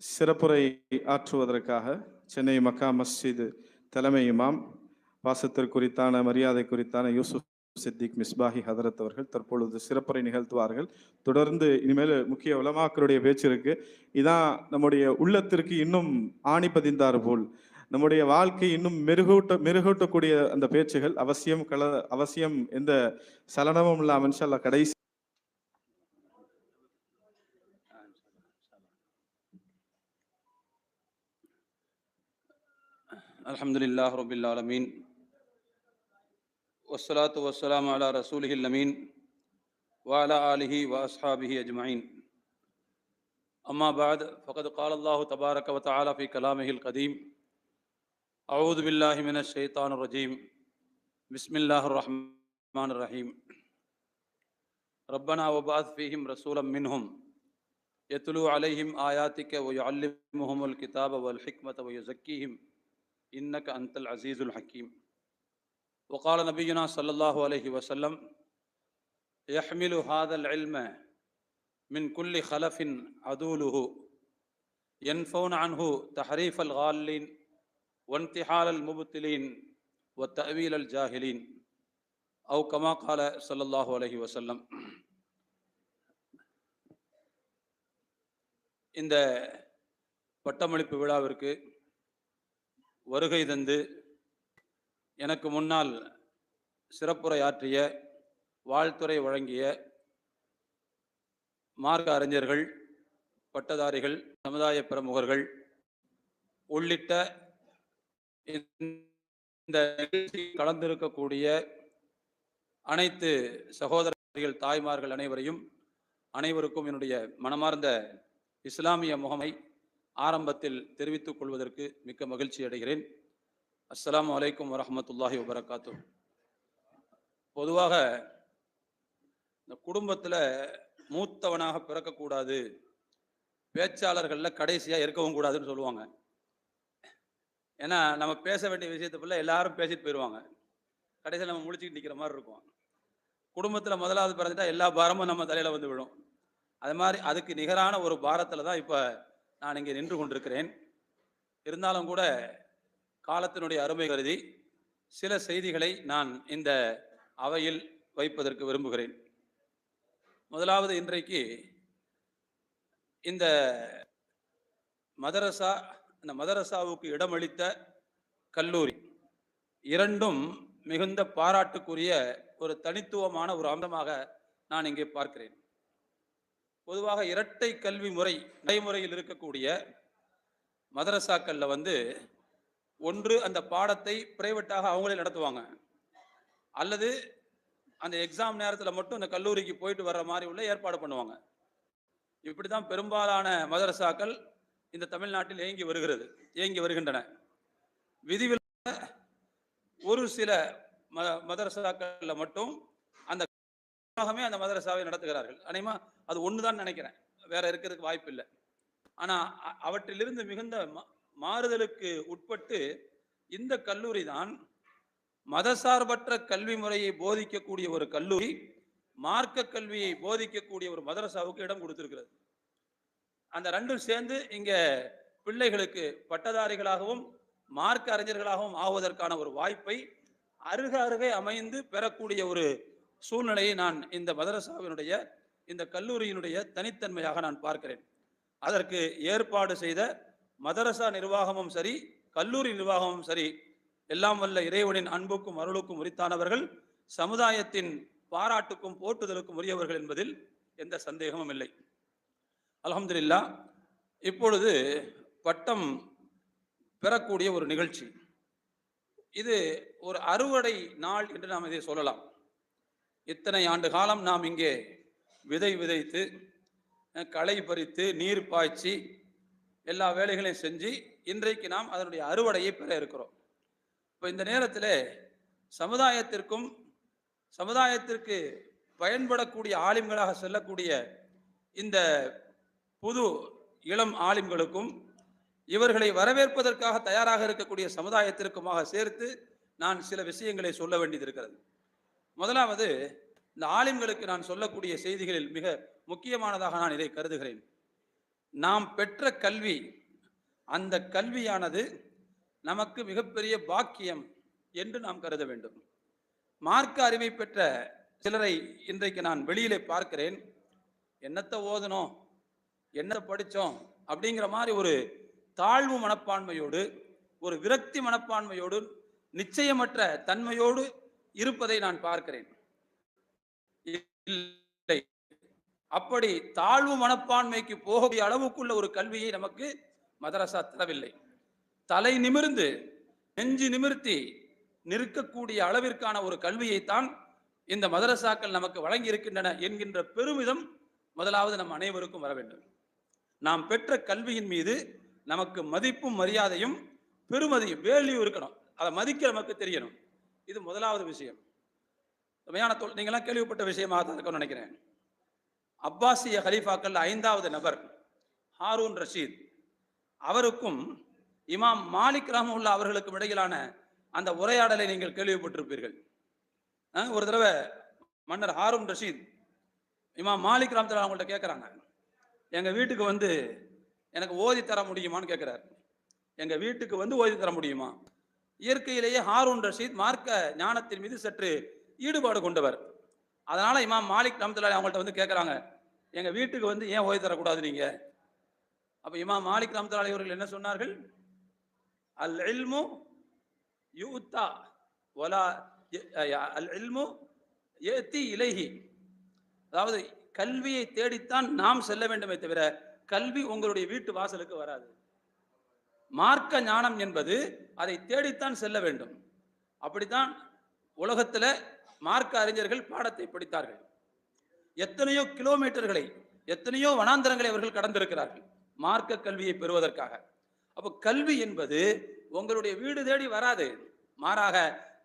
சிறப்புரை ஆற்றுவதற்காக சென்னை மக்கா மஸ்ஜித் தலைமை இமாம் பாசத்திற்குரித்தான மரியாதை குறித்தான யூசுப் சித்திக் மிஸ்பாஹி ஹதரத் அவர்கள் தற்பொழுது சிறப்புரை நிகழ்த்துவார்கள். தொடர்ந்து இனிமேல் முக்கிய உலமாக்களுடைய பேச்சு இருக்கு. இதான் நம்முடைய உள்ளத்திற்கு இன்னும் ஆணி பதிந்தார் போல் நம்முடைய வாழ்க்கை இன்னும் மெருகூட்டக்கூடிய அந்த பேச்சுகள் அவசியம் எந்த சலனமும் இல்லாமல் இன்ஷா அல்லாஹ் கடைசி அல்ஹம்துலில்லாஹி ரப்பில் ஆலமீன் வஸ்ஸலாத்து வஸ்ஸலாமு அலா ரசூலிஹில் அமீன் வ அலா ஆலிஹி வ அஸ்ஹாபிஹி அஜ்மஈன். அம்மா பஅத் ஃபகத் கால அல்லாஹு தபாரக வ தஆலா ஃபீ கலாமிஹில் கதீம் அஊது பில்லாஹி மினஷ் ஷைத்தானிர் ரஜீம் பிஸ்மில்லாஹிர் ரஹ்மானிர் ரஹீம் ரப்பனா வ பஅத் ஃபீஹிம் ரசூலம் மின்ஹும் யத்லூ அலைஹிம் ஆயாத்திக வ யுஅல்லிமுஹுமுல் கிதாப வல் ஹிக்மத வ யுஸக்கீஹிம் إنك أنت العزيز الحكيم. وقال نبينا صلى الله عليه وسلم يحمل هذا العلم من كل خلف عدوله ينفون عنه تحريف الغالين وانتحال المبتلين وتأويل الجاهلين أو كما قال صلى الله عليه وسلم. இந்த பட்டமளிப்பு விழாவிற்கு வருகை தந்து எனக்கு முன்னால் சிறப்புரையாற்றிய வாழ்த்துரை வழங்கிய மார்க்க அறிஞர்கள், பட்டதாரிகள், சமுதாய பிரமுகர்கள் உள்ளிட்ட இந்த நிகழ்ச்சியில் கலந்திருக்கக்கூடிய அனைத்து சகோதரர்கள், தாய்மார்கள் அனைவருக்கும் என்னுடைய மனமார்ந்த இஸ்லாமிய முகமை ஆரம்பத்தில் தெரிவித்துக் கொள்வதற்கு மிக்க மகிழ்ச்சி அடைகிறேன். அஸ்ஸலாமு அலைக்கும் வரஹ்மத்துல்லாஹி வபரகாத்து. பொதுவாக இந்த குடும்பத்தில் மூத்தவனாக பிறக்கக்கூடாது, பேச்சாளர்களில் கடைசியாக இருக்கவும் கூடாதுன்னு சொல்லுவாங்க. ஏன்னா நம்ம பேச வேண்டிய விஷயத்துக்குள்ள எல்லாரும் பேசிட்டு போயிடுவாங்க, கடைசியில் நம்ம முழிச்சுக்கிட்டு நிற்கிற மாதிரி இருக்கும். குடும்பத்தில் முதலாவது பிறந்துட்டா எல்லா பாரமும் நம்ம தலையில் வந்து விடும். அது மாதிரி அதுக்கு நிகரான ஒரு பாரத்தில் தான் இப்போ நான் இங்கே நின்று கொண்டிருக்கிறேன். இருந்தாலும் கூட காலத்தினுடைய அருமை கருதி சில செய்திகளை நான் இந்த அவையில் வைப்பதற்கு விரும்புகிறேன். முதலாவது, இன்றைக்கு இந்த மதரசாவுக்கு இடமளித்த கல்லூரி இரண்டும் மிகுந்த பாராட்டுக்குரிய ஒரு தனித்துவமான ஒரு அம்சமாக நான் இங்கே பார்க்கிறேன். பொதுவாக இரட்டை கல்வி முறை நடைமுறையில் இருக்கக்கூடிய மதரசாக்களில் ஒன்று அந்த பாடத்தை பிரைவேட்டாக அவங்களே நடத்துவாங்க, அல்லது அந்த எக்ஸாம் நேரத்தில் மட்டும் அந்த கல்லூரிக்கு போயிட்டு வர்ற மாதிரி உள்ள ஏற்பாடு பண்ணுவாங்க. இப்படி தான் பெரும்பாலான மதரசாக்கள் இந்த தமிழ்நாட்டில் இயங்கி வருகின்றன. விதிவிலக்கு ஒரு சில மதரசாக்களில் மட்டும் அந்த மதரசாவை நடத்துகிறார்கள். அநேகமா அது ஒண்ணுதான் நினைக்கிறேன், வேற இருக்கிறதுக்கு வாய்ப்பு இல்லை. ஆனா அவற்றிலிருந்து மிகுந்த மாறுதலுக்கு உட்பட்டு இந்த கல்லூரி தான் மதசார்பற்ற கல்வி முறையை போதிக்கக்கூடிய ஒரு கல்லூரி, மார்க்க கல்வியை போதிக்கக்கூடிய ஒரு மதரசாவுக்கு இடம் கொடுத்திருக்கிறது. அந்த ரெண்டும் சேர்ந்து இங்க பிள்ளைகளுக்கு பட்டதாரிகளாகவும் மார்க்க அறிஞர்களாகவும் ஆகுவதற்கான ஒரு வாய்ப்பை அருகே அமைந்து பெறக்கூடிய ஒரு சூழ்நிலையை நான் இந்த மதரசாவினுடைய இந்த கல்லூரியினுடைய தனித்தன்மையாக நான் பார்க்கிறேன். அதற்கு ஏற்பாடு செய்த மதரசா நிர்வாகமும் சரி, கல்லூரி நிர்வாகமும் சரி, எல்லாம் வல்ல இறைவனின் அன்புக்கும் அருளுக்கும் உரித்தானவர்கள், சமுதாயத்தின் பாராட்டுக்கும் போற்றுதலுக்கும் உரியவர்கள் என்பதில் எந்த சந்தேகமும் இல்லை. அல்ஹம்துலில்லாஹ். இப்பொழுது பட்டம் பெறக்கூடிய ஒரு நிகழ்ச்சி, இது ஒரு அறுவடை நாள் என்று நாம் இதை சொல்லலாம். இத்தனை ஆண்டு காலம் நாம் இங்கே விதை விதைத்து, களை பறித்து, நீர் பாய்ச்சி, எல்லா வேலைகளையும் செஞ்சு இன்றைக்கு நாம் அதனுடைய அறுவடையை பெற இருக்கிறோம். இப்போ இந்த நேரத்தில் சமுதாயத்திற்கு பயன்படக்கூடிய ஆலிம்களாக செல்லக்கூடிய இந்த புது இளம் ஆலிம்களுக்கும் இவர்களை வரவேற்பதற்காக தயாராக இருக்கக்கூடிய சமுதாயத்திற்குமாக சேர்த்து நான் சில விஷயங்களை சொல்ல வேண்டியது இருக்கிறது. முதலாவது, இந்த ஆலிம்களுக்கு நான் சொல்லக்கூடிய செய்திகளில் மிக முக்கியமானதாக நான் இதை கருதுகிறேன். நாம் பெற்ற கல்வி, அந்த கல்வியானது நமக்கு மிகப்பெரிய பாக்கியம் என்று நாம் கருத வேண்டும். மார்க்க அறிவை பெற்ற சிலரை இன்றைக்கு நான் வெளியிலே பார்க்கிறேன். என்னத்தை ஓதணும், என்னத்தை படித்தோம் அப்படிங்கிற மாதிரி ஒரு தாழ்வு மனப்பான்மையோடு, ஒரு விரக்தி மனப்பான்மையோடு, நிச்சயமற்ற தன்மையோடு இருப்பதை நான் பார்க்கிறேன். இல்லை, அப்படி தாழ்வு மனப்பான்மைக்கு போகக்கூடிய அளவுக்குள்ள ஒரு கல்வியை நமக்கு மதரசா தரவில்லை. தலை நிமிர்ந்து நெஞ்சு நிமிர்த்தி நிற்கக்கூடிய அளவிற்கான ஒரு கல்வியைத்தான் இந்த மதரசாக்கள் நமக்கு வழங்கி இருக்கின்றன என்கின்ற பெருமிதம் முதலாவது நம் அனைவருக்கும் வர வேண்டும். நாம் பெற்ற கல்வியின் மீது நமக்கு மதிப்பும் மரியாதையும் பெருமதியும் வேல்யூ இருக்கணும். அதை மதிக்க நமக்கு தெரியணும். இது முதலாவது விஷயம். நீங்களாம் கேள்விப்பட்ட விஷயமாக தான் இருக்கும்னு நினைக்கிறேன். அப்பாசிய ஹலீஃபாக்கள் 5வது நபர் ஹாரூன் ரஷீத் அவருக்கும் இமாம் மாலிக் ரஹ்மத்துல்லாஹி அவர்களுக்கும் இடையிலான அந்த உரையாடலை நீங்கள் கேள்விப்பட்டிருப்பீர்கள். ஒரு தடவை மன்னர் ஹாரூன் ரஷீத் இமாம் மாலிக் ரஹ்மத்துல்லாஹி அவங்கள்ட்ட கேட்குறாங்க, எங்கள் வீட்டுக்கு வந்து எனக்கு ஓதி தர முடியுமான்னு கேட்குறாரு. எங்கள் வீட்டுக்கு வந்து ஓதி தர முடியுமா? இயற்கையிலேயே ஹாரூன் ரஷீத் மார்க்க ஞானத்தின் மீது சற்று ஈடுபாடு கொண்டவர். அதனால இமாம் மாலிக் ரஹ்மத்துல்லாஹி அவங்கள்ட்ட வந்து கேட்குறாங்க, எங்கள் வீட்டுக்கு வந்து ஏன் ஓதி தரக்கூடாது நீங்க? அப்போ இமாம் மாலிக் ரஹ்மத்துல்லாஹி அவர்கள் என்ன சொன்னார்கள்? அல் இல்மு யுத்தா வலா அல் இல்மு யதி இலைஹி. அதாவது கல்வியை தேடித்தான் நாம் செல்ல வேண்டுமே தவிர கல்வி உங்களுடைய வீட்டு வாசலுக்கு வராது. மார்க்க ஞானம் என்பது அதை தேடித்தான் செல்ல வேண்டும். அப்படித்தான் உலகத்துல மார்க்க அறிஞர்கள் பாடத்தை படித்தார்கள். எத்தனையோ கிலோமீட்டர்களை, எத்தனையோ வனாந்தரங்களை அவர்கள் கடந்திருக்கிறார்கள் மார்க்க கல்வியை பெறுவதற்காக. அப்போ கல்வி என்பது உங்களுடைய வீடு தேடி வராது. மாறாக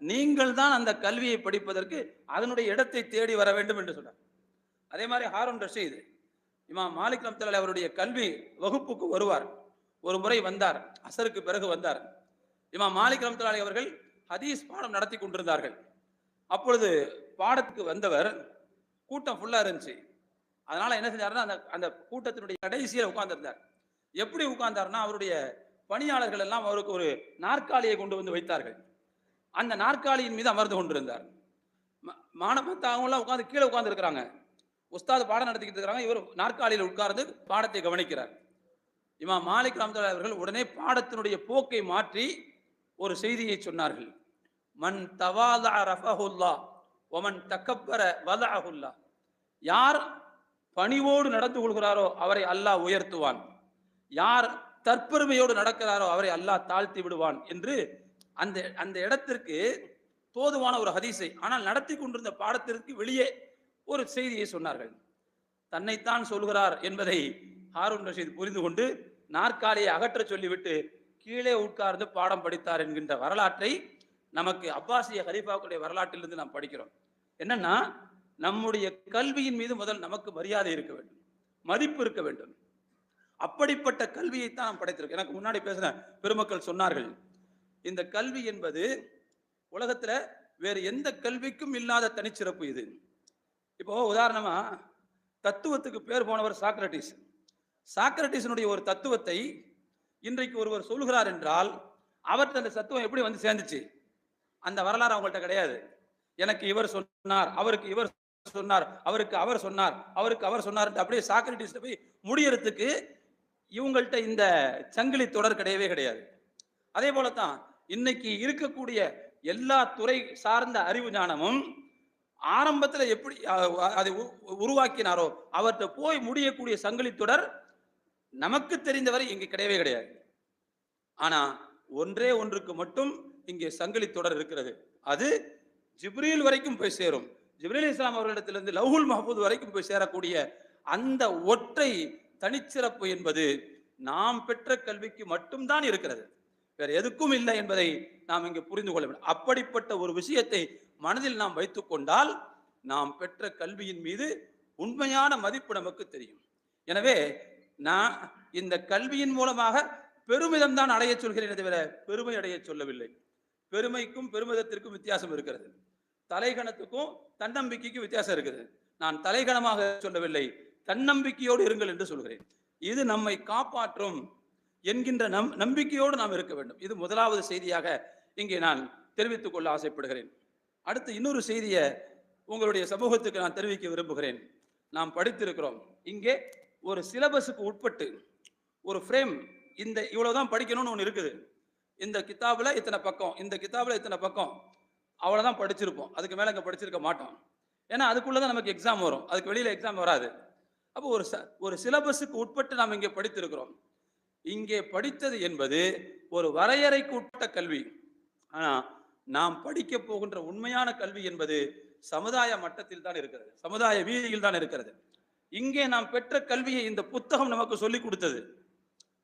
நீங்கள் தான் அந்த கல்வியை படிப்பதற்கு அதனுடைய இடத்தை தேடி வர வேண்டும் என்று சொன்னார். அதே மாதிரி ஹாரூன் ரஷீத் இமாம் மாலிக் ரஹ்மத்துல்லாஹி அவருடைய கல்வி வகுப்புக்கு வருவார். ஒரு முறை வந்தார், அசருக்கு பிறகு வந்தார். இமாம் மாலிக் ரஹ்மத்துல்லாஹி அவர்கள் ஹதீஸ் பாடம் நடத்தி கொண்டிருந்தார்கள். அப்பொழுது பாடத்துக்கு வந்தவர், கூட்டம் ஃபுல்லா இருந்துச்சு. அதனால என்ன செஞ்சாருன்னா அந்த கூட்டத்தினுடைய கடைசியில் உட்கார்ந்திருந்தார். எப்படி உட்கார்ந்தாருன்னா, அவருடைய பணியாளர்கள் எல்லாம் அவருக்கு ஒரு நாற்காலியை கொண்டு வந்து வைத்தார்கள். அந்த நாற்காலியின் மீது அமர்ந்து கொண்டிருந்தார். மாணவர்கள்லாம் உட்கார்ந்து கீழே உட்கார்ந்து இருக்கிறாங்க. உஸ்தாது பாடம் நடத்திக்கிட்டு இருக்கிறாங்க. இவர் நாற்காலியில் உட்கார்ந்து பாடத்தை கவனிக்கிறார். இமாம் மாலிக் ரஹ்மத்துல்லாஹி அவர்கள் உடனே பாடத்தினுடைய போக்கை மாற்றி ஒரு செய்தியை சொன்னார்கள். மன் தவாதஅ ரஃபஹுல்லாஹ் வமன் தகப்பர வதஅஹுல்லாஹ். யார் பணிவோடு நடந்து கொள்கிறாரோ அவரை அல்லாஹ் உயர்த்துவான், யார் தற்பெருமையோடு நடக்கிறாரோ அவரை அல்லாஹ் தாழ்த்தி விடுவான் என்று அந்த இடத்திற்கு தோதுவான ஒரு ஹதீஸை, ஆனால் நடத்தி கொண்டிருந்த பாடத்திற்கு வெளியே ஒரு செய்தியை சொன்னார்கள். தன்னைத்தான் சொல்கிறார் என்பதை ஹாரூன் ரஷீத் புரிந்து கொண்டு நாற்காலியை அகற்ற சொல்லிவிட்டு கீழே உட்கார்ந்து பாடம் படித்தார் என்கின்ற வரலாற்றை நமக்கு அப்பாசிய ஹலீஃபாக்களுடைய வரலாற்றிலிருந்து நாம் படிக்கிறோம். என்னன்னா, நம்முடைய கல்வியின் மீது முதல் நமக்கு மரியாதை இருக்க வேண்டும், மதிப்பு இருக்க வேண்டும். அப்படிப்பட்ட கல்வியைத்தான் நாம் படைத்திருக்கோம். எனக்கு முன்னாடி பேசின பெருமக்கள் சொன்னார்கள், இந்த கல்வி என்பது உலகத்துல வேறு எந்த கல்விக்கும் இல்லாத தனிச்சிறப்பு இது. இப்போ உதாரணமா தத்துவத்துக்கு பேர் போனவர் சாக்ரட்டிஸ். சாக்ரட்டிஸினுடைய ஒரு தத்துவத்தை இன்றைக்கு ஒருவர் சொல்கிறார் என்றால் அவர்கிட்ட அந்த தத்துவம் எப்படி வந்து சேர்ந்துச்சு? அந்த வரலாறு அவங்கள்ட்ட கிடையாது. எனக்கு இவர் சொன்னார், அவருக்கு இவர் சொன்னார், அவருக்கு அவர் சொன்னார், அவருக்கு அவர் சொன்னார், அப்படியே சாக்ரட்டிஸ் போய் முடியறதுக்கு இவங்கள்ட்ட இந்த சங்கிலி தொடர் கிடையவே கிடையாது. அதே போலத்தான் இன்னைக்கு இருக்கக்கூடிய எல்லா துறை சார்ந்த அறிவு ஞானமும் ஆரம்பத்தில் எப்படி அதை உருவாக்கினாரோ அவர்கிட்ட போய் முடியக்கூடிய சங்கிலி தொடர் நமக்கு தெரிந்தவரை இங்கே கிடையவே கிடையாது. ஆனா ஒன்றே ஒன்றுக்கு மட்டும் இங்கே சங்கிலி தொடர் இருக்கிறது. அது ஜிப்ரீல் வரைக்கும் போய் சேரும். ஜிப்ரீல் இஸ்லாம் அவர்களிடத்திலிருந்து லவ்ஹுல் மஹ்பூத் வரைக்கும் போய் சேரக்கூடிய அந்த ஒற்றை தனிச்சிறப்பு என்பது நாம் பெற்ற கல்விக்கு மட்டும்தான் இருக்கிறது, வேற எதுக்கும் இல்லை என்பதை நாம் இங்கு புரிந்து கொள்ள வேண்டும். அப்படிப்பட்ட ஒரு விஷயத்தை மனதில் நாம் வைத்துக் கொண்டால் நாம் பெற்ற கல்வியின் மீது உண்மையான மதிப்பு நமக்கு தெரியும். எனவே நான் இந்த கல்வியின் மூலமாக பெருமிதம் தான் அடைய சொல்கிறேன் தவிர பெருமை அடைய சொல்லவில்லை. பெருமைக்கும் பெருமிதத்திற்கும் வித்தியாசம் இருக்கிறது. தலைகணத்துக்கும் தன்னம்பிக்கைக்கும் வித்தியாசம் இருக்குது. நான் தலைகணமாக சொல்லவில்லை, தன்னம்பிக்கையோடு இருங்கள் என்று சொல்கிறேன். இது நம்மை காப்பாற்றும் என்கின்ற நம்பிக்கையோடு நாம் இருக்க வேண்டும். இது முதலாவது செய்தியாக இங்கே நான் தெரிவித்துக் கொள்ள ஆசைப்படுகிறேன். அடுத்து இன்னொரு செய்தியை உங்களுடைய சமூகத்துக்கு நான் தெரிவிக்க விரும்புகிறேன். நாம் படித்திருக்கிறோம், இங்கே ஒரு சிலபஸுக்கு உட்பட்டு ஒரு ஃப்ரேம், இந்த இவ்வளவுதான் படிக்கணும்னு ஒன்று இருக்குது. இந்த கிதாபுல இத்தனை பக்கம், இந்த கிதாபுல இத்தனை பக்கம், அவ்வளவுதான் படிச்சிருப்போம். அதுக்கு மேல இங்க படிச்சிருக்க மாட்டோம். ஏன்னா அதுக்குள்ளதான் நமக்கு எக்ஸாம் வரும், அதுக்கு வெளியில எக்ஸாம் வராது. அப்போ ஒரு சிலபஸுக்கு உட்பட்டு நாம் இங்கே படித்திருக்கிறோம். இங்கே படித்தது என்பது ஒரு வரையறைக்கு உட்பட்ட கல்வி. ஆனா நாம் படிக்க போகின்ற உண்மையான கல்வி என்பது சமுதாய மட்டத்தில் தான் இருக்கிறது, சமுதாய வீதியில் தான் இருக்கிறது. இங்கே நாம் பெற்ற கல்வியை இந்த புத்தகம் நமக்கு சொல்லிக் கொடுத்தது.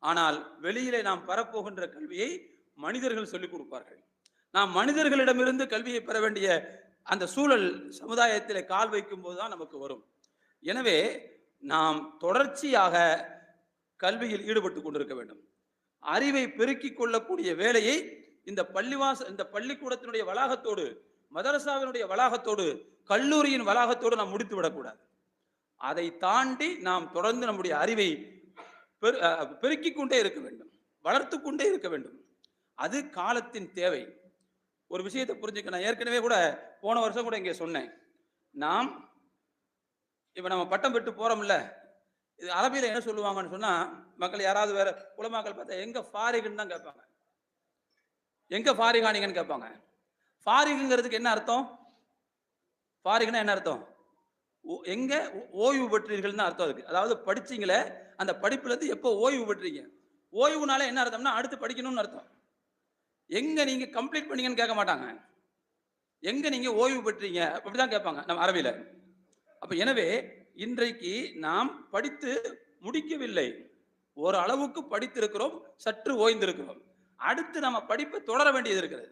ஆனால் வெளியிலே நாம் பெறப்போகின்ற கல்வியை மனிதர்கள் சொல்லிக் கொடுப்பார்கள். நாம் மனிதர்களிடமிருந்து கல்வியை பெற வேண்டிய அந்த சூழல் சமுதாயத்திலே கால் வைக்கும் போதுதான் நமக்கு வரும். எனவே நாம் தொடர்ச்சியாக கல்வியில் ஈடுபட்டு கொண்டிருக்க வேண்டும். அறிவை பெருக்கிக் கொள்ளக்கூடிய வேலையை இந்த பள்ளிக்கூடத்தினுடைய வளாகத்தோடு, மதரசாவினுடைய வளாகத்தோடு, கல்லூரியின் வளாகத்தோடு நாம் முடித்து விடக்கூடாது. அதை தாண்டி நாம் தொடர்ந்து நம்முடைய அறிவை பெருக்கிக் கொண்டே இருக்க வேண்டும், வளர்த்து கொண்டே இருக்க வேண்டும். அது காலத்தின் தேவை. ஒரு விஷயத்தை புரிஞ்சுக்க, நான் ஏற்கனவே கூட போன வருஷம் கூட இங்கே சொன்னேன். நாம் இப்ப நம்ம பட்டம் பெற்று போறோம்ல, இது அரபியில என்ன சொல்லுவாங்கன்னு சொன்னா, மக்கள் யாராவது வேற உலமாக்கள் பார்த்தா எங்க ஃபாரிகுன்னு தான் கேட்பாங்க. எங்க ஃபாரிகானீங்கன்னு கேட்பாங்க. ஃபாரிகுங்கிறதுக்கு என்ன அர்த்தம்? ஃபாரிகுன்னா என்ன அர்த்தம்? எங்க ஓய்வு பெற்றீர்கள்னு அர்த்தம் இருக்கு. அதாவது படிச்சீங்களே, அந்த படிப்புல இருந்து எப்போ ஓய்வு பெற்றீங்க. ஓய்வுனால என்ன அர்த்தம்னா அடுத்து படிக்கணும்னு அர்த்தம். எங்க நீங்க கம்ப்ளீட் பண்ணீங்கன்னு கேட்க மாட்டாங்க, எங்க நீங்க ஓய்வு பெற்றீங்க அப்படிதான் கேட்பாங்க நம்ம அரபியில. அப்ப எனவே இன்றைக்கு நாம் படித்து முடிக்கவில்லை, ஒரு அளவுக்கு படித்திருக்கிறோம், சற்று ஓய்ந்திருக்கிறோம். அடுத்து நம்ம படிப்பை தொடர வேண்டியது இருக்கிறது.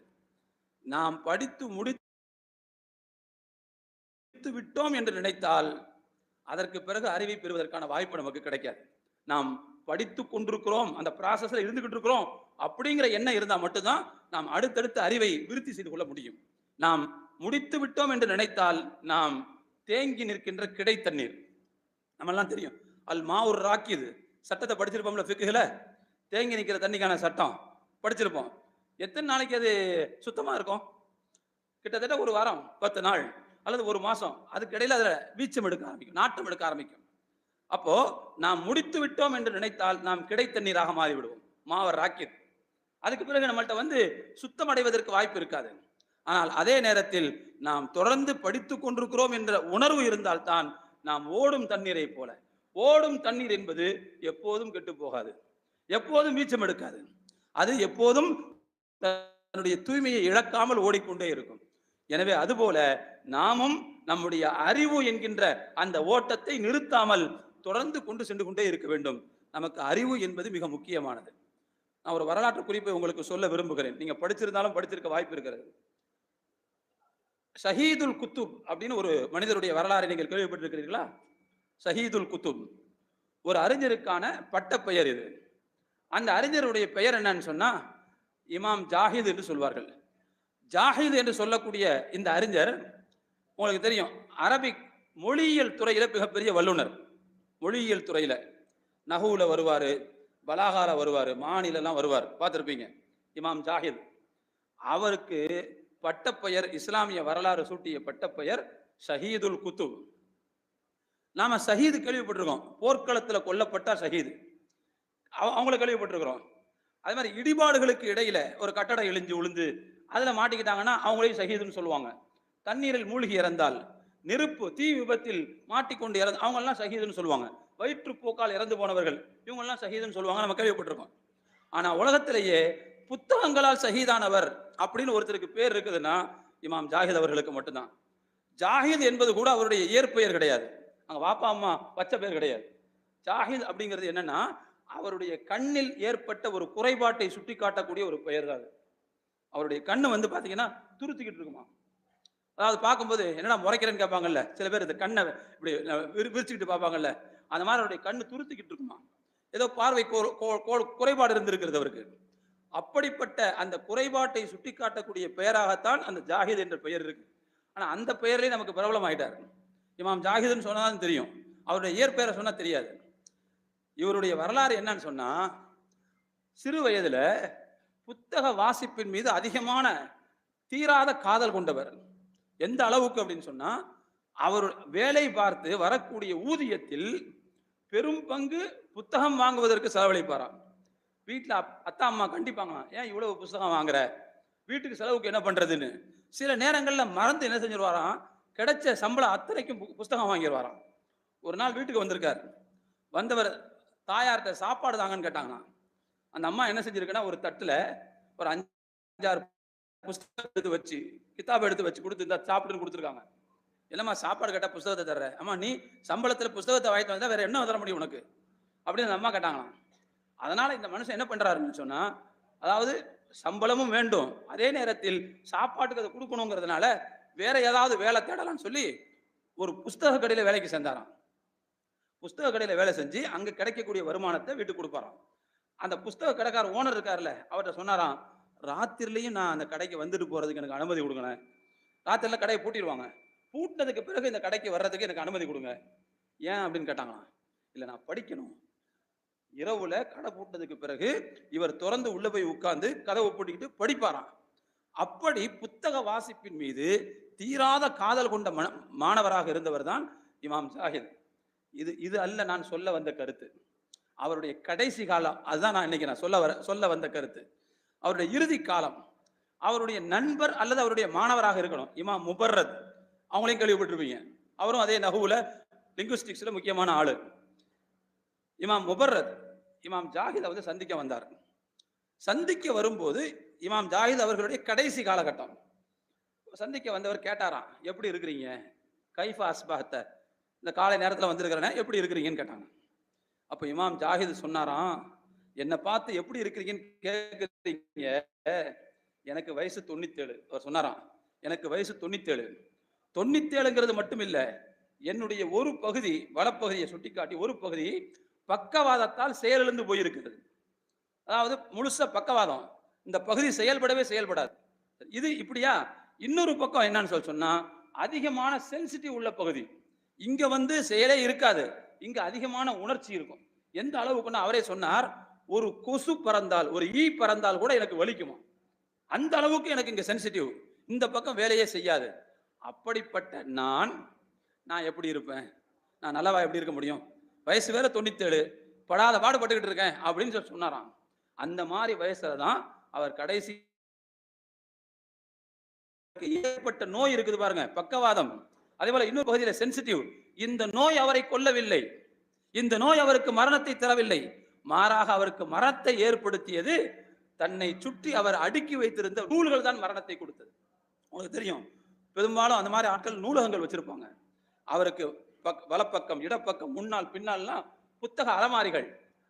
நாம் படித்து முடித்து விட்டோம் என்று நினைத்தால் அதற்கு பிறகு அறிவை பெறுவதற்கான வாய்ப்பு நமக்கு கிடைக்காது. நாம் படித்து கொண்டிருக்கிறோம், அந்த ப்ராசஸ்ல இருந்துகிட்டு இருக்கிறோம் அப்படிங்கிற எண்ணம் இருந்தால் மட்டும்தான் நாம் அடுத்தடுத்த அறிவை விருத்தி செய்து கொள்ள முடியும். நாம் முடித்து விட்டோம் என்று நினைத்தால் நாம் தேங்கி நிற்கின்ற கிடை தண்ணீர். நம்ம எல்லாம் தெரியும், அல் மாவுர் ராக்கிது சட்டத்தை படிச்சிருப்போம்ல, ஃபிக்ஹ்ல தேங்கி நிற்கிற தண்ணிக்கான சட்டம் படிச்சிருப்போம். எத்தனை நாளைக்கு அது சுத்தமா இருக்கும்? கிட்டத்தட்ட ஒரு வாரம், 10 நாள் அல்லது ஒரு மாசம். அதுக்கிடையில அதுல வீச்சம் எடுக்க ஆரம்பிக்கும், நாட்டம் எடுக்க ஆரம்பிக்கும். அப்போ நாம் முடித்து விட்டோம் என்று நினைத்தால் நாம் கிடை தண்ணீராக மாறிவிடுவோம், மாவர் ராக்கித். அதுக்கு பிறகு நம்மள்ட்ட சுத்தம் அடைவதற்கு வாய்ப்பு இருக்காது. ஆனால் அதே நேரத்தில் நாம் தொடர்ந்து படித்து கொண்டிருக்கிறோம் என்ற உணர்வு இருந்தால்தான் நாம் ஓடும் தண்ணீரை போல, ஓடும் தண்ணீர் என்பது எப்போதும் கெட்டு போகாது, எப்போதும் வீச்சம் எடுக்காது, அது எப்போதும் தன்னுடைய தூய்மையை இழக்காமல் ஓடிக்கொண்டே இருக்கும். எனவே அதுபோல நாமும் நம்முடைய அறிவு என்கின்ற அந்த ஓட்டத்தை நிறுத்தாமல் தொடர்ந்து கொண்டு சென்று கொண்டே இருக்க வேண்டும். நமக்கு அறிவு என்பது மிக முக்கியமானது. நான் ஒரு வரலாற்று குறிப்பை உங்களுக்கு சொல்ல விரும்புகிறேன். நீங்க படிச்சிருந்தாலும் படிச்சிருக்க வாய்ப்பு இருக்கிறது. ஷஹீதுல் குத்துப் அப்படின்னு ஒரு மனிதருடைய வரலாறை நீங்கள் கேள்விப்பட்டிருக்கிறீர்களா? ஷஹீதுல் குத்துப் ஒரு அறிஞருக்கான பட்ட பெயர் இது. அந்த அறிஞருடைய பெயர் என்னன்னு சொன்னா இமாம் ஜாஹித் என்று சொல்வார்கள். ஜாஹித் என்று சொல்லக்கூடிய இந்த அறிஞர் உங்களுக்கு தெரியும், அரபிக் மொழியியல் துறையில மிகப்பெரிய வல்லுனர். மொழியியல் துறையில நஹூல வருவாரு, பலாகால வருவாரு, மாநிலம் வருவார், பார்த்திருப்பீங்க. இமாம் ஜாஹித் அவருக்கு பட்டப்பெயர், இஸ்லாமிய வரலாறு சூட்டிய பட்டப்பெயர் ஷஹீதுல் குத்துப். நாம ஷஹீது கேள்விப்பட்டிருக்கோம், போர்க்களத்தில் கொல்லப்பட்ட ஷஹீது, அவங்கள கேள்விப்பட்டிருக்கிறோம். அதே மாதிரி இடிபாடுகளுக்கு இடையில ஒரு கட்டடம் இழிஞ்சு விழுந்து அதுல மாட்டிக்கிட்டாங்கன்னா அவங்களையும் ஷஹீதுன்னு சொல்லுவாங்க. தண்ணீரில் மூழ்கி இறந்தால், நெருப்பு தீ விபத்தில் மாட்டிக்கொண்டு இறந்து அவங்கெல்லாம் ஷஹீதுன்னு சொல்லுவாங்க. வயிற்றுப்போக்கால் இறந்து போனவர்கள் இவங்கெல்லாம் ஷஹீதுன்னு சொல்லுவாங்க, நம்ம கேள்விப்பட்டிருக்கோம். ஆனா உலகத்திலேயே புத்தகங்களால் ஷஹீதானவர் அப்படின்னு ஒருத்தருக்கு பேர் இருக்குதுன்னா இமாம் ஜாஹித் அவர்களுக்கு மட்டும்தான். ஜாஹித் என்பது கூட அவருடைய இயற்பெயர் கிடையாது, அங்க வாப்பா அம்மா பச்சை பேர் கிடையாது. ஜாஹித் அப்படிங்கிறது என்னன்னா அவருடைய கண்ணில் ஏற்பட்ட ஒரு குறைபாட்டை சுட்டி காட்டக்கூடிய ஒரு பெயர் தான். அவருடைய கண்ணு பாத்தீங்கன்னா துருத்திக்கிட்டு இருக்குமா, அதாவது பார்க்கும்போது என்னடா முறைக்கிறேன்னு கேட்பாங்கல்ல சில பேர், இந்த கண்ணை இப்படி விரிச்சுக்கிட்டு பார்ப்பாங்கல்ல, அந்த மாதிரி அவருடைய கண்ணு துருத்திக்கிட்டு இருக்குமா, ஏதோ பார்வை குறைபாடு இருந்திருக்கிறது அவருக்கு. அப்படிப்பட்ட அந்த குறைபாட்டை சுட்டி காட்டக்கூடிய பெயராகத்தான் அந்த ஜாஹித் என்ற பெயர் இருக்கு. ஆனா அந்த பெயர்லேயே நமக்கு பிரபலம் ஆயிட்டார். இமாம் ஜாஹித்னு சொன்னாதான் தெரியும், அவருடைய இயற்பெயரை சொன்னா தெரியாது. இவருடைய வரலாறு என்னன்னு சொன்னா, சிறு வயதுல புத்தக வாசிப்பின் மீது அதிகமான தீராத காதல் கொண்டவர். எந்த அளவுக்கு அப்படின்னு சொன்னா, அவர் வேலை பார்த்து வரக்கூடிய ஊதியத்தில் பெரும் பங்கு புத்தகம் வாங்குவதற்கு செலவழிப்பாராம். வீட்டுல அத்தா அம்மா கண்டிப்பாங்களாம், ஏன் இவ்வளவு புத்தகம் வாங்குற, வீட்டுக்கு செலவுக்கு என்ன பண்றதுன்னு. சில நேரங்கள்ல மறந்து என்ன செஞ்சிருவாராம், கிடைச்ச சம்பளம் அத்தனைக்கும் புஸ்தகம் வாங்கிடுவாராம். ஒரு நாள் வீட்டுக்கு வந்திருக்கார். வந்தவர் தாயார்கிட்ட சாப்பாடு தாங்கன்னு கேட்டாங்களாம். அந்த அம்மா என்ன செஞ்சிருக்குன்னா, ஒரு தட்டுல ஒரு 5-6 புஸ்தகம் எடுத்து வச்சு, கிதாப் எடுத்து வச்சு கொடுத்து, இந்த சாப்பிட்டுன்னு கொடுத்துருக்காங்க. இல்லம்மா சாப்பாடு கேட்டா புஸ்தகத்தை தர்ற, அம்மா நீ சம்பளத்துல புஸ்தகத்தை வாங்கிட்டு வந்தா வேற என்ன தர முடியும் உனக்கு அப்படின்னு அந்த அம்மா கேட்டாங்களாம். அதனால இந்த மனுஷன் என்ன பண்றாருன்னு சொன்னா, அதாவது சம்பளமும் வேண்டும், அதே நேரத்தில் சாப்பாட்டுக்கு அதை கொடுக்கணுங்கிறதுனால வேற ஏதாவது வேலை தேடலாம்னு சொல்லி ஒரு புஸ்தக கடையில வேலைக்கு சேர்ந்தாராம். புஸ்தக கடையில வேலை செஞ்சு அங்க கிடைக்கக்கூடிய வருமானத்தை வீட்டுக்கு கொடுப்பாராம். அந்த புஸ்தக கடைக்கார ஓனர் இருக்காருல்ல, அவர்கிட்ட சொன்னாராம், ராத்திரிலையும் நான் அந்த கடைக்கு வந்துட்டு போறதுக்கு எனக்கு அனுமதி கொடுங்க. ராத்திரில கடையை பூட்டிடுவாங்க, பூட்டினதுக்கு பிறகு இந்த கடைக்கு வர்றதுக்கு எனக்கு அனுமதி கொடுங்க. ஏன் அப்படின்னு கேட்டாங்களாம். இல்ல நான் படிக்கணும். இரவுல கடை பூட்டினதுக்கு பிறகு இவர் திறந்து உள்ள போய் உட்கார்ந்து கதவை பூட்டிக்கிட்டு படிப்பாராம். அப்படி புத்தக வாசிப்பின் மீது தீராத காதல் கொண்ட மாணவராக இருந்தவர் தான் இமாம் ஜாஹித். இது அல்ல நான் சொல்ல வந்த கருத்து. அவருடைய கடைசி காலம், அதுதான் நான் இன்னைக்கு நான் சொல்ல வந்த கருத்து. அவருடைய இறுதி காலம், அவருடைய நண்பர் அல்லது அவருடைய மாணவராக இருக்கணும் இமாம் முபர்ரத். அவங்களையும் கேள்விப்பட்டிருப்பீங்க. அவரும் அதே நஹுல லிங்குஸ்டிக்ஸ்ல முக்கியமான ஆளு. இமாம் முபர்ரத் இமாம் ஜாஹித் வந்து சந்திக்க வந்தார். சந்திக்க வரும்போது இமாம் ஜாஹித் அவர்களுடைய கடைசி காலகட்டம். சந்திக்க வந்தவர் கேட்டாராம், எப்படி இருக்கிறீங்க, கைஃபா அஸ்பாஹத்த, இந்த காலை நேரத்தில் வந்திருக்கிறேன், எப்படி இருக்கிறீங்கன்னு கேட்டாங்க. அப்ப இமாம் ஜாஹித் சொன்னாராம், என்னை பார்த்து எப்படி இருக்கிறீங்கன்னு கேட்குறீங்க, எனக்கு வயசு 97. அவர் சொன்னாராம், எனக்கு வயசு 97. 97ங்கிறது மட்டும் இல்லை, என்னுடைய ஒரு பகுதி, வலப்பகுதியை சுட்டிக்காட்டி ஒரு பகுதி பக்கவாதத்தால் செயலிழந்து போயிருக்கிறது. அதாவது முழுசா பக்கவாதம், இந்த பகுதி செயல்படாது. இது இப்படியா? இன்னொரு பக்கம் என்னன்னு சொன்னா, அதிகமான சென்சிட்டிவ் உள்ள பகுதி, இங்க வந்து செயலே இருக்காது, இங்க அதிகமான உணர்ச்சி இருக்கும். எந்த அளவுக்குன்னா அவரே சொன்னார், ஒரு கொசு பறந்தால், ஒரு ஈ பறந்தால் கூட எனக்கு வலிக்குமா, அந்த அளவுக்கு எனக்கு இங்க சென்சிட்டிவ், இந்த பக்கம் வேலையே செய்யாது. அப்படிப்பட்ட நான் எப்படி இருப்பேன், நான் நல்லவா எப்படி இருக்க முடியும், வயசு வேற 97, படாத பாடுபட்டுக்கிட்டு இருக்கேன் அப்படின்னு சொல்லி சொன்னாராம். அந்த மாதிரி வயசுல தான் அவர் கடைசி ஏற்பட்ட நோய் இருக்குது பாருங்க, பக்கவாதம், அதே போல இன்னொரு பகுதியில சென்சிட்டிவ். இந்த நோய் அவரை கொல்லவில்லை, இந்த நோய் அவருக்கு மரணத்தை தரவில்லை, மாறாக அவருக்கு மரணத்தை ஏற்படுத்தியது தன்னை சுற்றி அவர் அடுக்கி வைத்திருந்த நூல்கள் தான் மரணத்தை கொடுத்தது. உங்களுக்கு தெரியும், பெரும்பாலும் அந்த மாதிரி ஆட்கள் நூலகங்கள் வச்சிருப்பாங்க. அவருக்கு வலப்பக்கம், இடப்பக்கம், முன்னால், பின்னால்லாம் புத்தக அலமாரிகள்,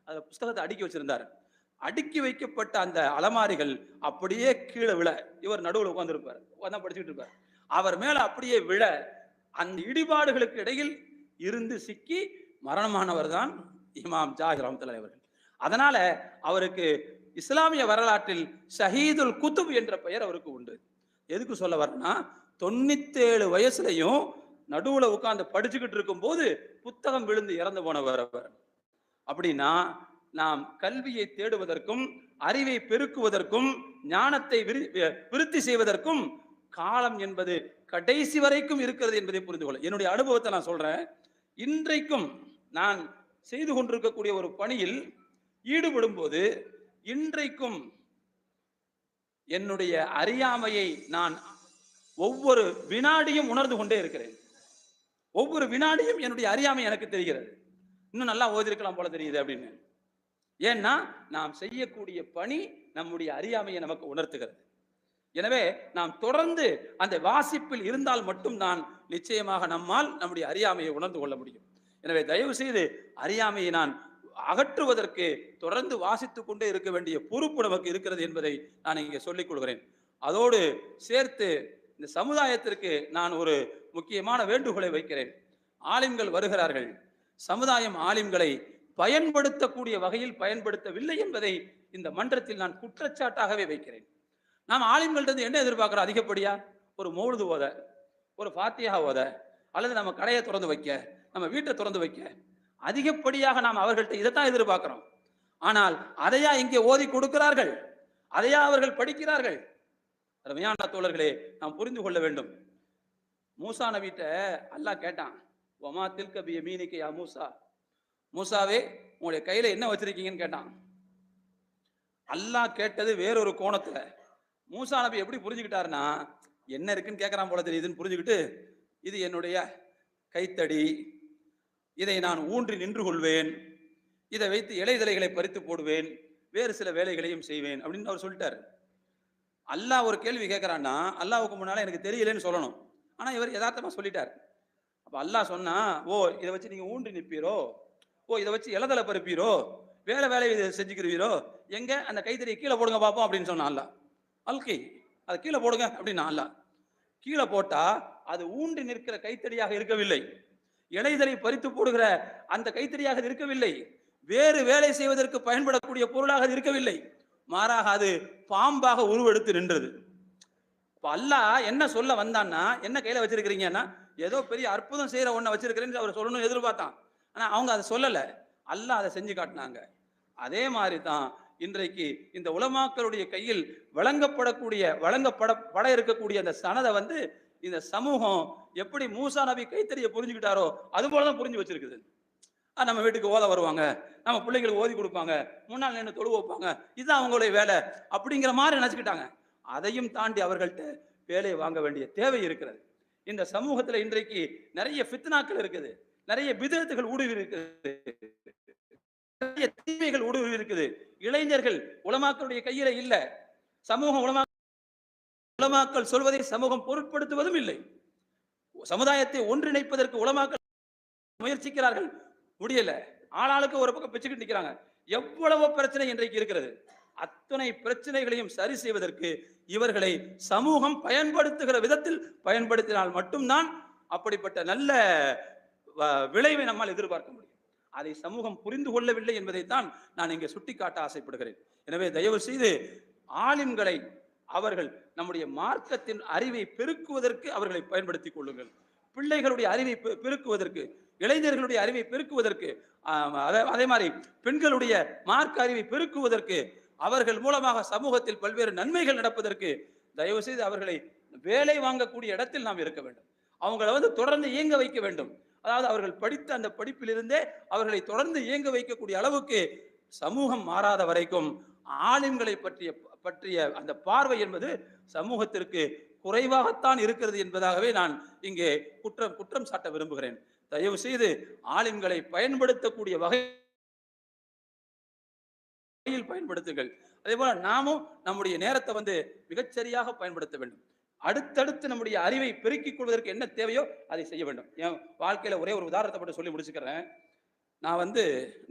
அந்த புத்தகத்தை அடுக்கி வச்சிருந்தார். அடுக்கி வைக்கப்பட்ட அந்த அலமாரிகள் அப்படியே கீழே விழ, இவர் நடுவில் உட்கார்ந்துருப்பார், உட்கார்ந்து படிச்சுட்டு இருப்பார், அவர் மேல அப்படியே விழ, அந்த இடிபாடுகளுக்கு இடையில் இருந்து சிக்கி மரணமானவர் தான் இமாம் ஜாஹித் ரஹ்மத்துல்லாஹி அவர்கள். அதனால அவருக்கு இஸ்லாமிய வரலாற்றில் ஷஹீதுல் குத்துப் என்ற பெயர் அவருக்கு உண்டு. எதுக்கு சொல்ல வரேன்னா, 97 வயசுலையும் நடுவுல உட்கார்ந்து படிச்சுக்கிட்டு இருக்கும் போது புத்தகம் விழுந்து இறந்து போனவர் அவர். அப்படின்னா நாம் கல்வியை தேடுவதற்கும், அறிவை பெருக்குவதற்கும், ஞானத்தை விருத்தி செய்வதற்கும் காலம் என்பது கடைசி வரைக்கும் இருக்கிறது என்பதை புரிந்து கொள்ள. என்னுடைய அனுபவத்தை நான் சொல்றேன். இன்றைக்கும் நான் செய்து கொண்டிருக்கக்கூடிய ஒரு பணியில் ஈடுபடும் போது இன்றைக்கும் என்னுடைய அறியாமையை நான் ஒவ்வொரு வினாடியும் உணர்ந்து கொண்டே இருக்கிறேன். ஒவ்வொரு வினாடியும் என்னுடைய அறியாமை எனக்கு தெரிகிறது, இன்னும் நல்லா ஓதிருக்கலாம் போல தெரியுது அப்படின்னு. ஏன்னா நாம் செய்யக்கூடிய பணி நம்முடைய அறியாமையை நமக்கு உணர்த்துகிறது. எனவே நாம் தொடர்ந்து அந்த வாசிப்பில் இருந்தால் மட்டும்தான் நிச்சயமாக நம்மால் நம்முடைய அறியாமையை உணர்ந்து கொள்ள முடியும். எனவே தயவு செய்து அறியாமையை நான் அகற்றுவதற்கு தொடர்ந்து வாசித்துக் கொண்டே இருக்க வேண்டிய பொறுப்பு நமக்கு இருக்கிறது என்பதை நான் இங்கே சொல்லிக் கொள்கிறேன். அதோடு சேர்த்து இந்த சமுதாயத்திற்கு நான் ஒரு முக்கியமான வேண்டுகோளை வைக்கிறேன். ஆலிம்கள் வருகிறார்கள், சமுதாயம் ஆலிம்களை பயன்படுத்தக்கூடிய வகையில் பயன்படுத்தவில்லை என்பதை இந்த மன்றத்தில் நான் குற்றச்சாட்டாகவே வைக்கிறேன். நாம் ஆலிம்கள்ட்ட என்ன எதிர்பார்க்கிறோம்? அதிகப்படியா ஒரு மௌலுது ஓத, ஒரு ஃபாத்திஹா ஓத, அல்லது நம்ம கடையை திறந்து வைக்க, நம்ம வீட்டை திறந்து வைக்க, அதிகப்படியாக நாம் அவர்கள்ட்ட இதைத்தான் எதிர்பார்க்கிறோம். ஆனால் அதையா இங்கே ஓதி கொடுக்கிறார்கள்? அதையா அவர்கள் படிக்கிறார்கள்? அருமையான தோழர்களே, நாம் புரிந்து கொள்ள வேண்டும். மூசா நபிட்ட அல்லாஹ் கேட்டான், வமா தில்க பியமீனிக யா மூசா, மூசாவே உங்களுடைய கையில என்ன வச்சிருக்கீங்கன்னு கேட்டான். அல்லாஹ் கேட்டது வேறொரு கோணத்துல. மூசா நபி எப்படி புரிஞ்சுக்கிட்டாருன்னா, என்ன இருக்குன்னு கேட்கறான் போல தெரியுதுன்னு புரிஞ்சுக்கிட்டு, இது என்னுடைய கைத்தடி, இதை நான் ஊன்றி நின்று கொள்வேன், இதை வைத்து இலைதலைகளை பறித்து போடுவேன், வேறு சில வேலைகளையும் செய்வேன் அப்படின்னு அவர் சொல்லிட்டாரு. அல்லாஹ் ஒரு கேள்வி கேட்கிறான்னா, அல்லாஹ்வுக்கு முன்னால எனக்கு தெரியலன்னு சொல்லணும். ஆனா இவர் யதார்த்தமா சொல்லிட்டார். அப்ப அல்லாஹ் சொன்னா, ஓ இதை வச்சு நீங்க ஊன்றி நிற்பீரோ, ஓ இதை வச்சு இலதலை பருப்பீரோ, வேலையை செஞ்சுக்கிறீரோ, எங்க அந்த கைத்தறியை கீழே போடுங்க பார்ப்போம் அப்படின்னு சொன்னான் அல்லாஹ். அல்கி, அதை கீழே போடுங்க அப்படின்னா அல்லாஹ். கீழே போட்டா அது ஊன்றி நிற்கிற கைத்தடியாக இருக்கவில்லை, இலைதலை பறித்து போடுகிற அந்த கைத்தடியாக இருக்கவில்லை, வேறு வேலை செய்வதற்கு பயன்படக்கூடிய பொருளாக இருக்கவில்லை, மாறாக அது பாம்பாக உருவெடுத்து நின்றது. இப்ப அல்லாஹ் என்ன சொல்ல வந்தான்னா, என்ன கையில வச்சிருக்கிறீங்கன்னா, ஏதோ பெரிய அற்புதம் செய்யற ஒன்ன வச்சிருக்கிறேன்னு அவர் சொல்லணும்னு எதிர்பார்த்தான். ஆனா அவங்க அதை சொல்லல, அல்லாஹ் அதை செஞ்சு காட்டினாங்க. அதே மாதிரி தான் இன்றைக்கு இந்த உலமாக்களுடைய கையில் வழங்கப்பட இருக்கக்கூடிய அந்த சனதை வந்து இந்த சமூகம் எப்படி மூசா நபி கைத்தறியை புரிஞ்சுக்கிட்டாரோ அது போலதான் புரிஞ்சு வச்சிருக்குது. நம்ம வீட்டுக்கு ஓத வருவாங்க, நம்ம பிள்ளைங்களுக்கு ஓதி கொடுப்பாங்க, முன்னாள் நின்று தொழு வைப்பாங்க, இதுதான் அவங்களுடைய வேலை அப்படிங்கிற மாதிரி நினைச்சுக்கிட்டாங்க. அதையும் தாண்டி அவர்கள்ட்ட வேலையை வாங்க வேண்டிய தேவை இருக்கிறது. இந்த சமூகத்துல இன்றைக்கு நிறைய ஃபித்னாக்கள் இருக்குது, நிறைய பிதத்துகள் ஊடுருவி இருக்குது, நிறைய தீமைகள் ஊடுருவி இருக்குது. இளைஞர்கள் உலமாக்களுடைய கையில இல்ல, சமூகம் உலமாக்கள் சொல்வதை சமூகம் பொருட்படுத்துவதும் இல்லை. சமுதாயத்தை ஒன்றிணைப்பதற்கு உலமாக்கள் முயற்சிக்கிறார்கள், முடியல. ஆளாளுக்கு ஒரு பக்கம் பிச்சுக்கிட்டு நிற்கிறாங்க. எவ்வளவு பிரச்சனை இன்றைக்கு இருக்கிறது. அத்தனை பிரச்சனைகளையும் சரி செய்வதற்கு இவர்களை சமூகம் பயன்படுத்துகிற விதத்தில் பயன்படுத்தினால் மட்டும்தான் அப்படிப்பட்ட நல்ல விளைவை நம்மால் எதிர்பார்க்க முடியும். அதை சமூகம் புரிந்து கொள்ளவில்லை என்பதைத்தான் நான் இங்கே சுட்டிக்காட்ட ஆசைப்படுகிறேன். எனவே தயவு செய்து ஆலிம்களை அவர்கள் நம்முடைய மார்க்கத்தின் அறிவை பெருக்குவதற்கு அவர்களை பயன்படுத்திக் கொள்ளுங்கள். பிள்ளைகளுடைய அறிவை பெருக்குவதற்கு, இளைஞர்களுடைய அறிவை பெருக்குவதற்கு, அதே மாதிரி பெண்களுடைய மார்க்க அறிவை பெருக்குவதற்கு, அவர்கள் மூலமாக சமூகத்தில் பல்வேறு நன்மைகள் நடப்பதற்கு தயவு செய்து அவர்களை வேலை வாங்கக்கூடிய இடத்தில் நாம் இருக்க வேண்டும். அவங்களை வந்து தொடர்ந்து இயங்க வைக்க வேண்டும். அதாவது அவர்கள் படித்த அந்த படிப்பிலிருந்தே அவர்களை தொடர்ந்து இயங்க வைக்கக்கூடிய அளவுக்கு சமூகம் மாறாத வரைக்கும் ஆலிம்களை பற்றிய அந்த பார்வை என்பது சமூகத்திற்கு குறைவாகத்தான் இருக்கிறது என்பதாகவே நான் இங்கே குற்றம் சாட்ட விரும்புகிறேன். தயவு செய்து ஆலிம்களை பயன்படுத்தக்கூடிய வகையில் பயன்படுத்துங்கள். அதே போல நாமும் நம்முடைய நேரத்தை வந்து மிகச்சரியாக பயன்படுத்த வேண்டும். அடுத்தடுத்து நம்முடைய அறிவை பெருக்கிக் கொள்வதற்கு என்ன தேவையோ அதை செய்ய வேண்டும். என் வாழ்க்கையில ஒரே ஒரு உதாரணத்தை மட்டும் சொல்லி முடிச்சுக்கிறேன். நான் வந்து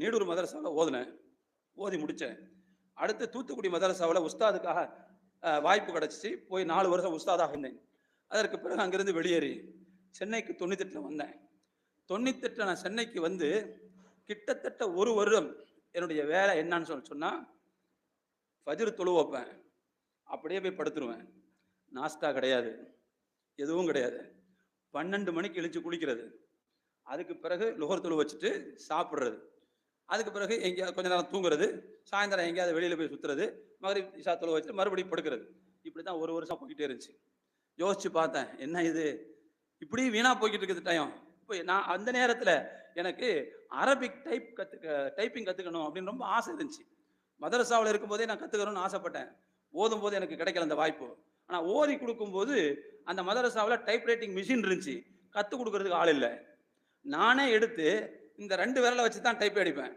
நீடூர் மதரசாவில் ஓதி முடித்தேன். அடுத்து தூத்துக்குடி மதரசாவில் உஸ்தாதுக்காக வாய்ப்பு கிடைச்சிச்சு. போய் 4 வருஷம் உஸ்தாதாக இருந்தேன். அதற்கு பிறகு அங்கிருந்து வெளியேறி சென்னைக்கு 98 வந்தேன். 98 நான் சென்னைக்கு வந்து கிட்டத்தட்ட 1 வருடம் என்னுடைய வேலை என்னன்னு சொன்னா, ஃபஜ்ர் தொழு வைப்பேன், அப்படியே போய் படுத்துருவேன். நாஸ்டா கிடையாது, எதுவும் கிடையாது. 12 மணிக்கு எழுச்சி குளிக்கிறது, அதுக்கு பிறகு லுஹர் தொழு வச்சுட்டு சாப்பிட்றது, அதுக்கு பிறகு எங்கேயாவது கொஞ்ச நேரம் தூங்குறது, சாயந்தரம் எங்கேயாவது வெளியில் போய் சுற்றுறது, மகரிப் இஷா தொழு வச்சுட்டு மறுபடியும் படுக்கிறது. இப்படி தான் 1 வருஷம் போய்கிட்டே இருந்துச்சு. யோசிச்சு பார்த்தேன், என்ன இது இப்படி வீணா போய்கிட்டு இருக்குது டைம். இப்போ நான் அந்த நேரத்தில் எனக்கு அரபிக் டைப்பிங் கற்றுக்கணும் அப்படின்னு ரொம்ப ஆசை இருந்துச்சு. மதரசாவில் இருக்கும்போதே நான் கற்றுக்கணும்னு ஆசைப்பட்டேன். ஓதும் போது எனக்கு கிடைக்கல அந்த வாய்ப்பு. ஆனால் ஓதி கொடுக்கும்போது அந்த மதரசாவில் டைப் ரைட்டிங் மிஷின் இருந்துச்சு, கற்றுக் கொடுக்கறதுக்கு ஆள் இல்லை. நானே எடுத்து இந்த 2 விரலை வச்சு தான் டைப் அடிப்பேன்.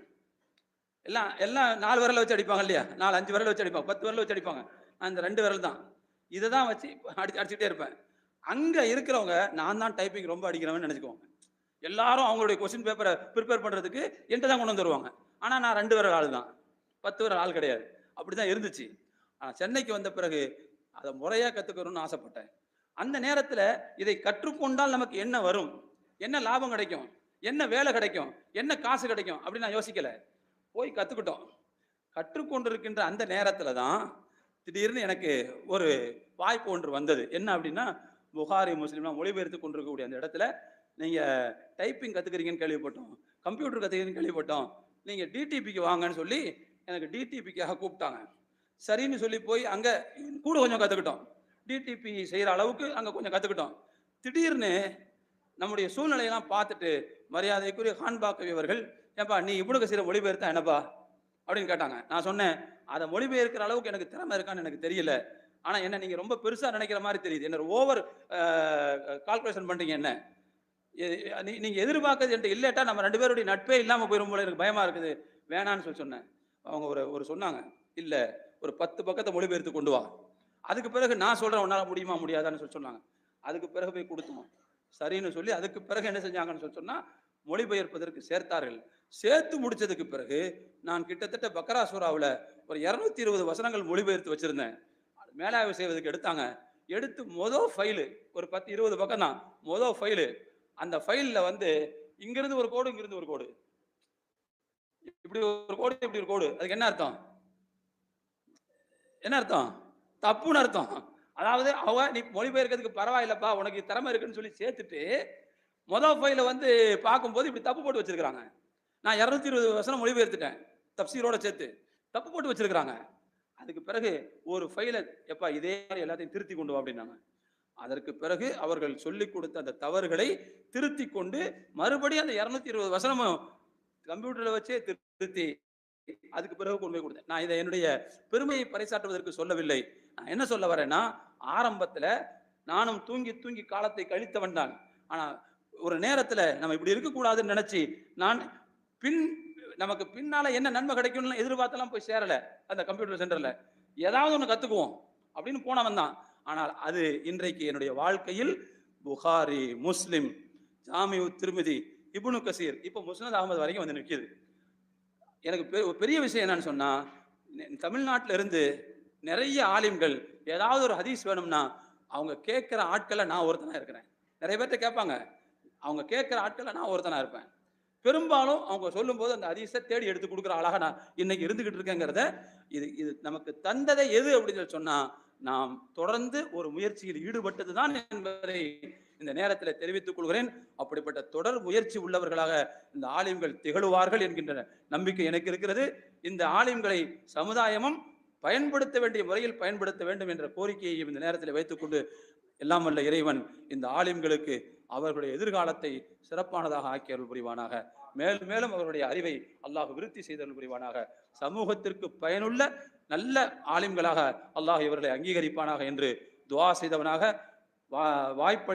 எல்லாம் 4 விரலை வச்சு அடிப்பாங்க இல்லையா, 4-5 விரலை வச்சு அடிப்பாங்க, 10 விரலை வச்சு அடிப்பாங்க. நான் இந்த 2 விரல் தான், இதை தான் வச்சு அடிச்சுட்டே இருப்பேன். அங்கே இருக்கிறவங்க நான் தான் டைப்பிங் ரொம்ப அடிக்கிறவன்னு நினச்சிக்குவாங்க. எல்லாரும் அவங்களுடைய கொஸ்டின் பேப்பரை ப்ரிப்பேர் பண்ணுறதுக்கு என்கிட்ட தான் கொண்டு வந்துருவாங்க. ஆனால் நான் 2 விரல் ஆள் தான், 10 விரல் ஆள் கிடையாது. அப்படி தான் இருந்துச்சு. ஆனால் சென்னைக்கு வந்த பிறகு அதை முறையாக கற்றுக்கணும்னு ஆசைப்பட்டேன். அந்த நேரத்தில் இதை கற்றுக்கொண்டால் நமக்கு என்ன வரும், என்ன லாபம் கிடைக்கும், என்ன வேலை கிடைக்கும், என்ன காசு கிடைக்கும் அப்படின்னு நான் யோசிக்கலை. போய் கற்றுக்கிட்டோம். கற்றுக்கொண்டிருக்கின்ற அந்த நேரத்தில் தான் திடீர்னு எனக்கு ஒரு வாய்ப்பு ஒன்று வந்தது. என்ன அப்படின்னா, புகாரி முஸ்லீம்லாம் மொழிபெயர்த்து கொண்டிருக்கக்கூடிய அந்த இடத்துல நீங்கள் டைப்பிங் கற்றுக்கிறீங்கன்னு கேள்விப்பட்டோம், கம்ப்யூட்டர் கற்றுக்கிறேன்னு கேள்விப்பட்டோம், நீங்கள் டிடிபிக்கு வாங்கன்னு சொல்லி எனக்கு டிடிபிக்காக கூப்பிட்டாங்க. சரின்னு சொல்லி போய் அங்கே கூட கொஞ்சம் கற்றுக்கிட்டோம். டிடிபி செய்கிற அளவுக்கு அங்கே கொஞ்சம் கற்றுக்கிட்டோம். திடீர்னு நம்முடைய சூழ்நிலையெல்லாம் பார்த்துட்டு மரியாதைக்குரிய ஹான்பாக்கவி அவர்கள், ஏன்பா நீ இப்னு கசீரை மொழிபெயர்த்தா என்னப்பா அப்படின்னு கேட்டாங்க. நான் சொன்னேன், அதை மொழிபெயர்க்கிற அளவுக்கு எனக்கு திறமை இருக்கான்னு எனக்கு தெரியல. ஆனால் என்ன நீங்கள் ரொம்ப பெருசாக நினைக்கிற மாதிரி தெரியுது. என்ன ஓவர் கால்குலேஷன் பண்ணுறீங்க என்ன. நீங்கள் எதிர்பார்க்கறது என்கிட்ட இல்லட்டா நம்ம 2 பேருடைய நட்பே இல்லாமல் போயிடும் போல எனக்கு பயமாக இருக்குது, வேணான்னு சொல்லி சொன்னேன். அவங்க ஒரு சொன்னாங்க, இல்லை ஒரு 10 பக்கத்தை மொழிபெயர்த்து கொண்டு வா, அதுக்கு பிறகு நான் சொல்கிறேன் உன்னால் முடியுமா முடியாதான்னு சொல்லி சொன்னாங்க. அதுக்கு பிறகு போய் கொடுத்தோம். சரின்னு சொல்லி அதுக்கு பிறகு என்ன செஞ்சாங்கன்னு சொல்லி சொன்னால் மொழிபெயர்ப்பதற்கு சேர்த்தார்கள். சேர்த்து முடிச்சதுக்கு பிறகு நான் கிட்டத்தட்ட பக்ரா சூராவில் ஒரு 220 வசனங்கள் மொழிபெயர்த்து வச்சிருந்தேன். மேலாய்வு செய்வதற்கு எடுத்தாங்க. எடுத்து மொதல் ஃபைலு ஒரு 10-20 பக்கம் தான் மொதல் ஃபைலு. அந்த ஃபைலில் வந்து இங்கிருந்து ஒரு கோடு, இங்கிருந்து ஒரு கோடு, இப்படி ஒரு கோடு, இப்படி ஒரு கோடு. அதுக்கு என்ன அர்த்தம்? என்ன அர்த்தம்? தப்புன்னு அர்த்தம். அதாவது அவ நீ மொழிபெயர்க்கிறதுக்கு பரவாயில்லப்பா, உனக்கு திறமை இருக்குன்னு சொல்லி சேர்த்துட்டு மொதல் ஃபைல வந்து பார்க்கும்போது இப்படி தப்பு போட்டு வச்சிருக்காங்க. நான் 220 வசனம் மொழிபெயர்த்துட்டேன் தப்சீரோட சேர்த்து, தப்பு போட்டு வச்சிருக்காங்க. அதுக்கு பிறகு ஒரு ஃபைலை எப்பா இதே மாதிரி எல்லாத்தையும் திருத்தி கொண்டு வா அப்படின்னாங்க. அதற்கு பிறகு அவர்கள் சொல்லிக் கொடுத்த அந்த தவறுகளை திருத்தி கொண்டு மறுபடியும் அந்த 220 வசனமும் கம்ப்யூட்டர்ல வச்சே திருத்தி அதுக்கு பிறகு கொண்டு போய் கொடுத்தேன். நான் இதை என்னுடைய பெருமையை பறைசாற்றுவதற்கு சொல்லவில்லை. நான் என்ன சொல்ல வரேன்னா, ஆரம்பத்துல நானும் தூங்கி தூங்கி காலத்தை கழித்தவன் தான். ஆனா ஒரு நேரத்துல நம்ம இப்படி இருக்கக்கூடாதுன்னு நினைச்சு நான் நமக்கு பின்னால என்ன நன்மை கிடைக்கும்னு எதிர்பார்த்தெல்லாம் போய் சேரல. அந்த கம்ப்யூட்டர் சென்டர்ல ஏதாவது ஒண்ணு கத்துக்குவோம் அப்படின்னு போனவன் தான். ஆனால் அது இன்றைக்கு என்னுடைய வாழ்க்கையில் புகாரி, முஸ்லிம், ஜாமிஉ திர்மிதி, இப்னு கசீர், இப்போ முஸ்னத் அஹ்மத் வரைக்கும் வந்து நிற்கிது. எனக்கு பெரிய விஷயம் என்னன்னு சொன்னா, தமிழ்நாட்டில இருந்து நிறைய ஆலிம்கள் ஏதாவது ஒரு ஹதீஸ் வேணும்னா அவங்க கேட்கிற ஆட்களை நான் ஒருத்தனா இருக்கிறேன். நிறைய பேர்ட்ட கேட்பாங்க, அவங்க கேட்கிற ஆட்களை நான் ஒருத்தனா இருப்பேன். பெரும்பாலும் அவங்க சொல்லும் போது அந்த ஹதீஸை தேடி எடுத்து கொடுக்குற ஆளாக நான் இன்னைக்கு இருந்துகிட்டு இருக்கேங்கிறத இது நமக்கு தந்ததை எது அப்படின்னு சொன்னா, நாம் தொடர்ந்து ஒரு முயற்சியில் ஈடுபட்டது தான் என்பதை இந்த நேரத்தில் தெரிவித்துக் கொள்கிறேன். அப்படிப்பட்ட தொடர் முயற்சி உள்ளவர்களாக இந்த ஆலிம்கள் திகழுவார்கள் என்கின்ற நம்பிக்கை எனக்கு இருக்கிறது. இந்த ஆலிம்களை சமுதாயமும் பயன்படுத்த வேண்டிய முறையில் பயன்படுத்த வேண்டும் என்ற கோரிக்கையை இந்த நேரத்தில் வைத்துக்கொண்டு, எல்லாம் வல்ல இறைவன் இந்த ஆலிம்களுக்கு அவர்களுடைய எதிர்காலத்தை சிறப்பானதாக ஆக்கியருள் புரிவானாக. மேலும் மேலும் அவர்களுடைய அறிவை அல்லாஹ் விருத்தி செய்தருள் புரிவானாக. சமூகத்திற்கு பயனுள்ள நல்ல ஆலிம்களாக அல்லாஹ் இவர்களை அங்கீகரிப்பானாக என்று துஆ செய்தவனாக வாய்ப்பு